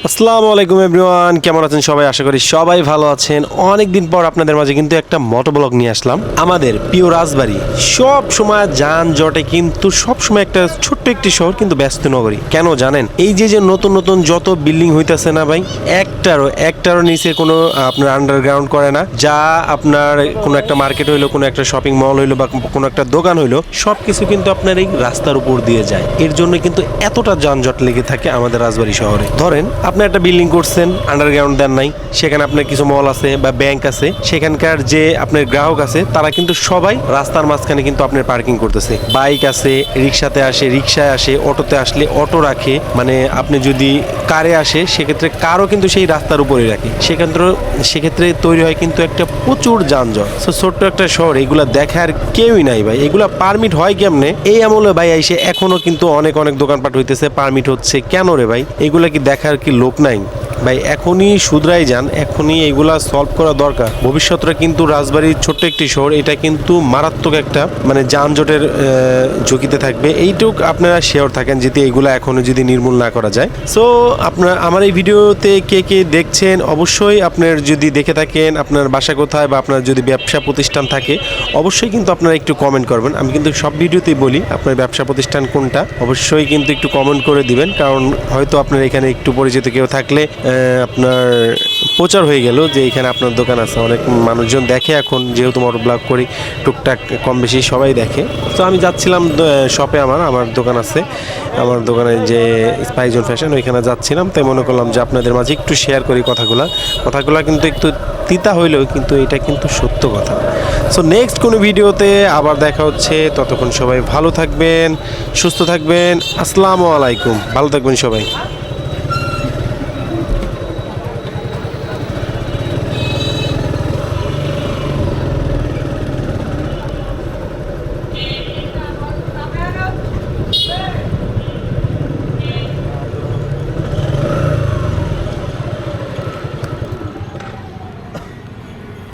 আসসালামু আলাইকুম এভরিওয়ান, কেমন আছেন সবাই? আশা করি সবাই ভালো আছেন। অনেক দিন পর আপনাদের মাঝে কিন্তু একটা মোটো ব্লগ নিয়ে আসলাম। আমাদের প্রিয় রাজবাড়ী সব সময় যানজটে, কিন্তু সব সময় একটা ছোট্ট একটি শহর, কিন্তু ব্যস্ত নগরী। কেন জানেন? এই যে নতুন নতুন যত বিল্ডিং হইতাছে না ভাই, একটারও নিচে কোনো আপনার আন্ডারগ্রাউন্ড করে না। যা আপনার কোনো একটা মার্কেট হইলো, কোনো একটা শপিং মল হইলো বা কোনো একটা দোকান হইলো, সব কিছু কিন্তু আপনার এই রাস্তার উপর দিয়ে যায়। এর জন্য কিন্তু এতটা যানজট লেগে থাকে আমাদের রাজবাড়ী শহরে। ধরেন আপনি একটা বিল্ডিং করছেন, আন্ডারগ্রাউন্ড দেন নাই, সেখানে আপনার কিছু মল আছে বা ব্যাংক আছে, সেখানকার যে আপনার গ্রাহক আছে তারা কিন্তু সবাই রাস্তার মাঝখানে কিন্তু আপনার পার্কিং করতেছে। বাইক আছে, রিক্সাতে আসে, রিক্সায় আসে, অটোতে আসলে অটো রাখে, মানে আপনি যদি কারে আসে সেক্ষেত্রে কারও কিন্তু সেই রাস্তার উপরে রাখে। সেক্ষেত্রে তৈরি হয় কিন্তু একটা প্রচুর যানজট। তো ছোট্ট একটা শহর, এগুলা দেখার কেউই নাই ভাই। এগুলা পারমিট হয় কেমনে? এই আমলে ভাই আইসে এখনো কিন্তু অনেক অনেক দোকানপাট হইতেছে, পারমিট হচ্ছে কেন রে ভাই? এগুলা কি দেখার কি লোক নাই ভাই? এখনই শুধরাই যান, এখনই এগুলা সলভ করা দরকার। ভবিষ্যৎটা কিন্তু রাজবাড়ির ছোট্ট একটি শহর, এটা কিন্তু মারাত্মক একটা মানে যানজটের ঝুঁকিতে থাকবে। এইটুক আপনারা শিওর থাকেন যদি এগুলা এখনো যদি নির্মূল না করা যায়। সো আপনার আমার এই ভিডিওতে কে কে দেখছেন, অবশ্যই আপনার যদি দেখে থাকেন আপনার বাসা কোথায় বা আপনার যদি ব্যবসা প্রতিষ্ঠান থাকে, অবশ্যই কিন্তু আপনারা একটু কমেন্ট করবেন। আমি কিন্তু সব ভিডিওতেই বলি আপনার ব্যবসা প্রতিষ্ঠান কোনটা, অবশ্যই কিন্তু একটু কমেন্ট করে দিবেন। কারণ হয়তো আপনার এখানে একটু পরিচিত কেউ থাকলে আপনার প্রচার হয়ে গেল যে এখানে আপনার দোকান আছে। অনেক মানুষজন দেখে এখন, যেহেতু মোটর ব্লগ করি, টুকটাক কম বেশি সবাই দেখে। তো আমি যাচ্ছিলাম শপে, আমার দোকান আছে, আমার দোকানে যে স্পাইজন ফ্যাশন, ওইখানে যাচ্ছিলাম। তাই মনে করলাম যে আপনাদের মাঝে একটু শেয়ার করি কথাগুলা কিন্তু একটু তিতা হইলেও কিন্তু এটা কিন্তু সত্য কথা। সো নেক্সট কোনো ভিডিওতে আবার দেখা হচ্ছে। ততক্ষণ সবাই ভালো থাকবেন, সুস্থ থাকবেন। আসসালামু আলাইকুম, ভালো থাকবেন সবাই।